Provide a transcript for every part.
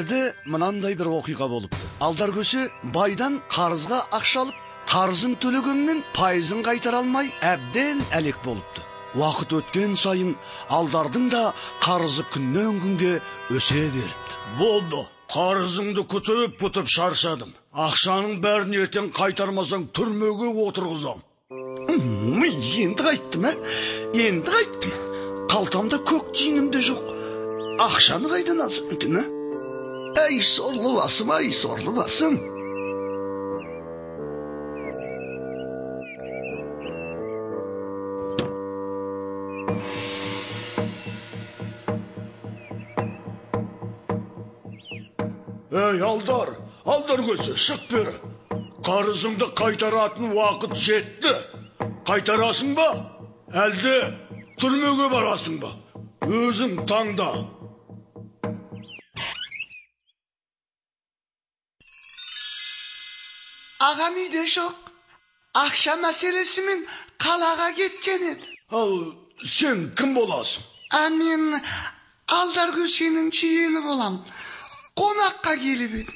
Ілгерде мынандай бір оқиға болыпты. Алдаркөсе байдан қарызға ақша алып, қарызын төлегенмен пайызын қайтара алмай әбден әлек болыпты. Уақыт өткен сайын алдардың да қарызы күннен күнге өсе беріпті. Болды, қарызыңды күтіп шаршадым. Ақшаның бәрін ертең қайтармасаң түрмеге отырғызам. Енді қайттым, енді қайттым. Қалтамда көк тиыным де жоқ. Ақшаны қайдан алсам екен, Әй, сорлы басым, сорлы басым. Ей, Алдаркөсе, шық бері. Қарызыңды қайтаратын уақыт жетті. Қайтарасың ба? Әлде түрмеге барасың ба? Өзің таңда. Ағам үйде жоқ. Ақша мәселесімен қалаға кеткен еді. Ал сен кім боласың? Мен Алдаркөсенің жиені болам. Қонаққа келіп едім.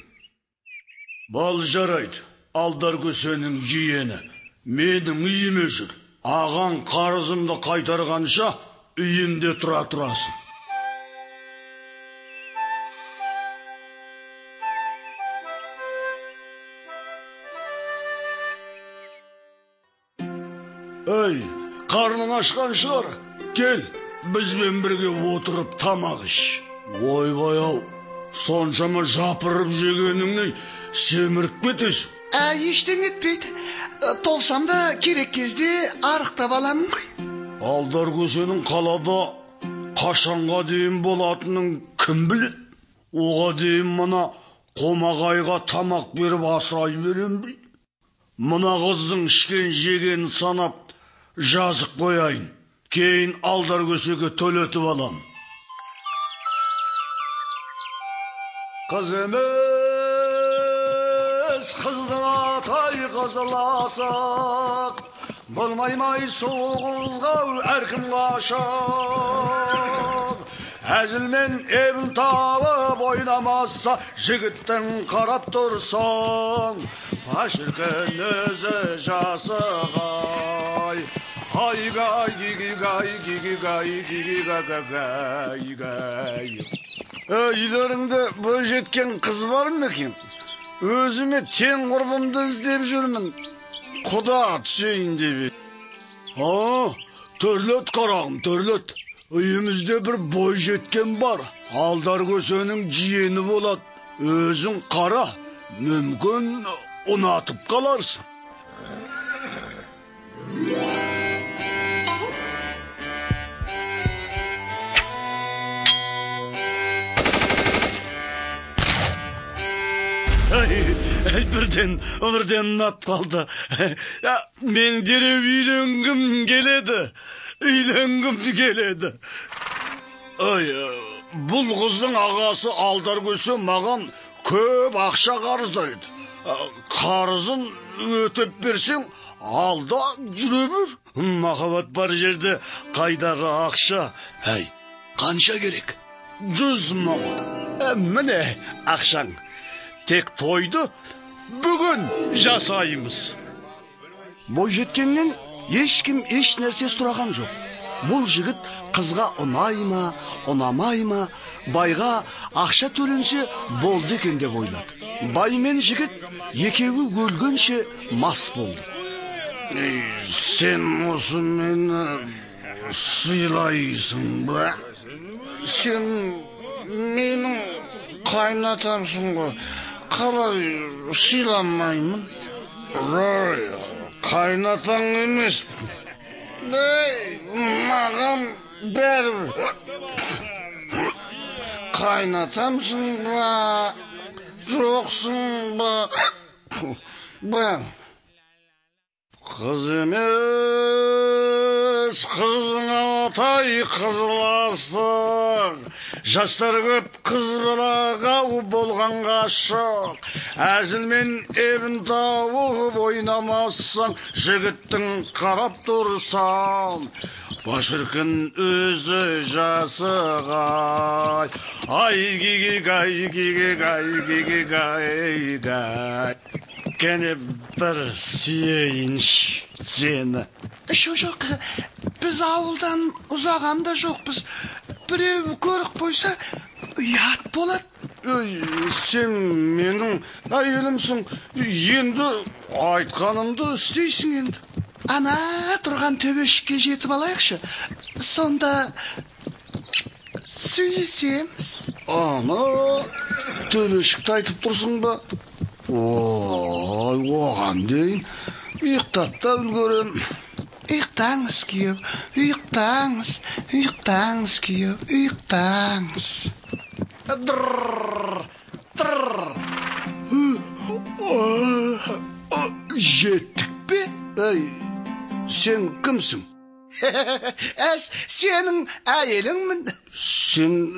Бал жарайды, Алдаркөсенің жиені. Менің үйіме жүр. Ағаң қарызымды қайтарғанша үйімде тұрасың. Ей, қарның ашқан шығар. Кел, бізбен бірге отырып тамақ іш. Ойбай-ау, соншама жапырып жегеніңнен семіріп кетесің. Ештеңе етпейді. Толсам да керек кезде арықтап аламын ғой. Алдаркөсенің қалада қашанға дейін болатынын кім біледі? Оға дейін мына қомағайға тамақ беріп асырай берем бе? Мына қыздың ішкен жеген санап жазық қояйын. Кейін Алдаркөсеге төлетіп алам. Қыз емес, қыздың атай қызыласық. Болмаймай соғызға әркім ғашық. Әзілмен ебіл тауып ойнамаса, жігіттің қарап тұрсаң, пашіркен өзі жасығай. Ай-гай, гиги-гай, гиги-гай, гиги-гай-гай-гай. Үйлеріңде бойжеткен қыз бар ма екен? Өзіме тең құрбымды іздеп жүрмін. Құда түсейін деп. Төрлет қарағым, төрлет. Үйімізде бір бойжеткен бар. Алдаркөсенің жиені болады. Өзің қара, мүмкін ұнатып қаларсың. Бірден ұнап қалды. Мен дереу үйленгім келеді. Бұл қыздың ағасы Алдаркөсе маған көп ақша қарыздайды. Қарызын өтеп берсең, алда жүре бер. Махаббат бар жерде қайдағы ақша? Қанша керек? 100 мың. Міне ақшаң. Тек тойды бүгін жасаймыз. Бойжеткеннен ешкім еш нәрсе сұраған жоқ. Бұл жігіт қызға ұнай ма, ұнамай ма, байға ақша төленсе болды екен деп ойлады. Бай мен жігіт екеуі өлгенше мас болды. Сен осы мені сыйлайсың ба? Сен менің қайнатамсың ғой. Қалай сыйламаймын? Қайнатаң емеспін. Маған бәрібір. Қайнатамсың ба? Жоқсың ба? Қыз емес, қыздың атай қызыласық. Жастар көп қыз балаға болған ғашық. Әзілмен ебін тауып ойнамасаң, жігіттің қарап тұрсам, Башыркын өзі жасығай. Ай гигигай, гигигай, гигигай. Кәне бір сүйейінші сені. Жоқ, біз ауылдан ұзағанда жоқпыз. Біреу көрік қойса, ұят болады. Сен менің әйелімсің, енді айтқанымды істейсің енді. Ана тұрған төбешікке жетіп алайықшы. Сонда сөйлесеміз. Ана төбешікті айтып тұрсың ба? Ой, оған дейін ұйықтап та үлгерем. Ұйықтаңыз, күйеу, ұйықтаңыз, ұйықтаңыз, күйеу, ұйықтаңыз. Жеттік пе? Сен кімсің? Сенің әйеліңмін. Сен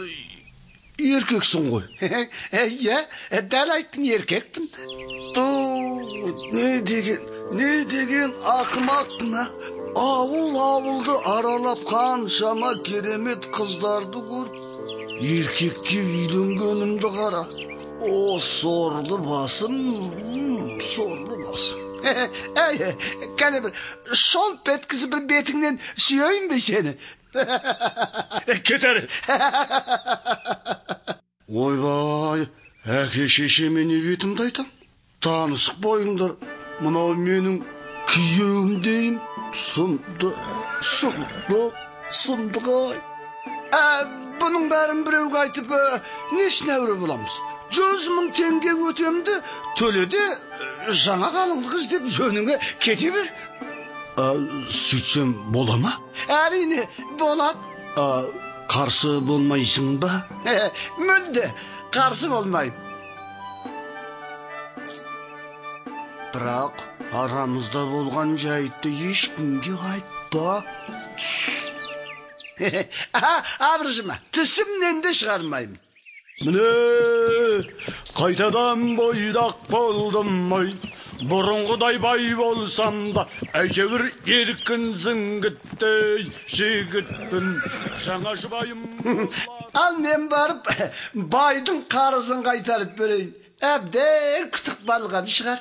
еркексің ғой. Дәл айттың, еркекпін. Не деген ақымақпын, ауылды аралап қаншама керемет қыздарды көріп, еркекке үйленгенімді қара. О, сорлы басым, сорлы басым. Кәне бір шолп еткізіп бір бетіңнен сүйейін бе сені? Кетер. Ойбай, әке шешеме не бетімді айтам? Танысық бойыңдар. Мынау менің күйеуім дейін. Сұмдық. Бұның бәрін біреуге айтып, несін әуре боламыз? 100.000 теңге өтемді, төледе жаңа қалыңдық іздеп жөніңе кете бер. Сөйтсем бола ма? Әрине, болады. Қарсы болмайсың ба? Мүлде қарсы болмайым. Бірақ арамызда болған жайтты ешкімге айтпа. Абыржыма, түсімнен де шығармайым. Міне, қайтадан бойдақ болдым ой. Бұрынғыдай бай болсам да, әйтеуір еркін зіңгіттей жігітпін. Жаңа жұбайым. Ал мен барып, байдың қарызын қайтарып берейін. Әбден күтік балған шығар.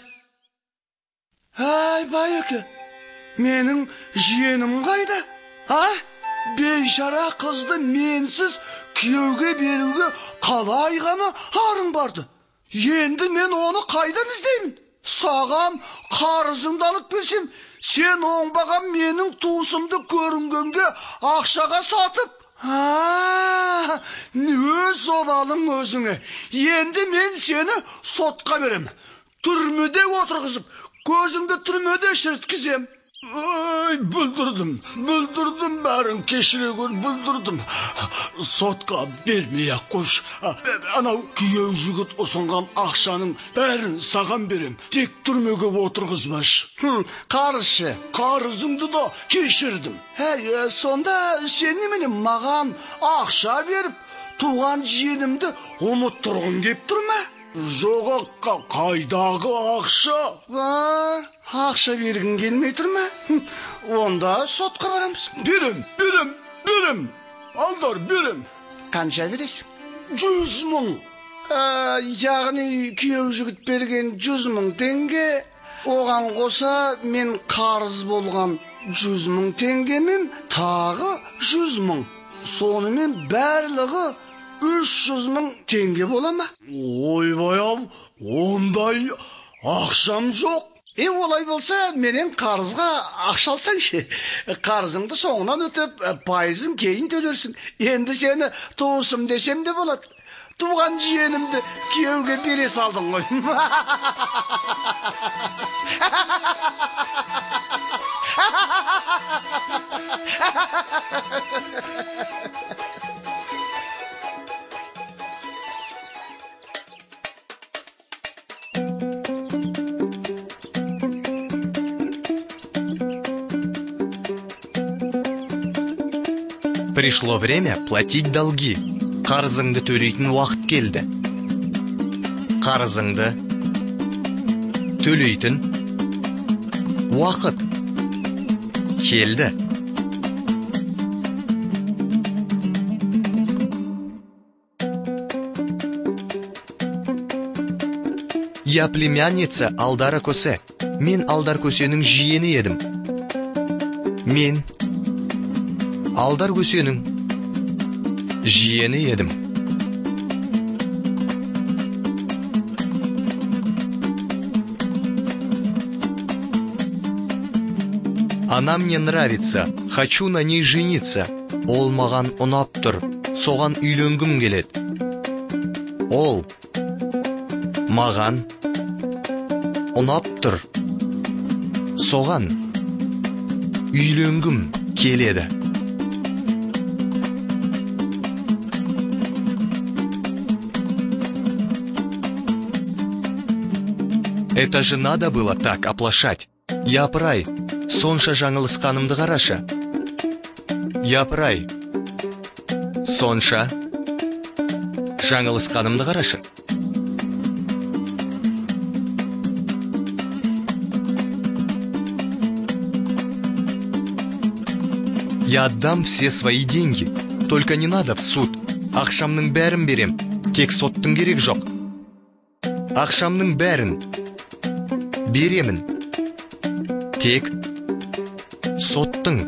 Ай, байеке, менің жиенім қайда? Бейшара қызды менсіз күйеуге беруге қалай ғана арың барды. Енді мен оны қайдан іздеймін? Саған қарызыңды алып берсем, сен оңбаған менің туысымды көрінгенге ақшаға сатып. Өз обалың өзіңе. Енді мен сені сотқа берем. Түрмеде отырғызып, көзіңді түрмеде шірткізем. Ой, бүлдірдім бәрін кешіре көр, бүлдірдім. Сотқа бермей-ақ қойшы. Анау күйеу жігіт ұсынған ақшаның бәрін саған берем. Тек түрмеге отырғызбаш. Қарызшы. Қарызыңды да кешірдім. Сонда сен немене маған ақша беріп, туған жиенімді ұмыттырғың кеп тұр ма? Жоқ, қайдағы ақша? Ақша бергің келмей тұр ма? Онда сотқа барамыз. Берем. Алдар, берем. Қанша бересің? 100.000. Яғни күйеу жігіт берген 100.000 теңге, оған қоса мен қарыз болған 100.000 теңгемен тағы 100.000. Сонымен барлығы 300.000 теңге бола ма? Ойбай ау, ондай ақшам жоқ. Олай болса, менен қарызға ақша алсаңшы. Қарызыңды соңынан өтіп, пайызын кейін төлерсің. Енді сені туысым десем де болады. Туған жиенімді күйеуге бере салдың ғой. Пришло время платить долги. Қарызыңды төлейтін уақыт келді. Қарызыңды төлейтін уақыт келді. Я племянница Алдара Көсе. Мен Алдар Көсенің жиені едім. Мен Алдар Көсенің жиені едім. Она мне нравится, хочу на ней жениться. Ол маған ұнап тұр, соған үйленгім келет. Ол маған ұнап тұр, соған үйленгім келеді. Это же надо было так оплошать. Япырай, сонша жаңылысқанымды қарашы. Япырай, сонша жаңылысқанымды қарашы. Я отдам все свои деньги, только не надо в суд. Ақшамның бәрін берем, тек соттың керек жоқ. Ақшамның бәрін беремін, тек соттың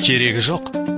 керегі жоқ.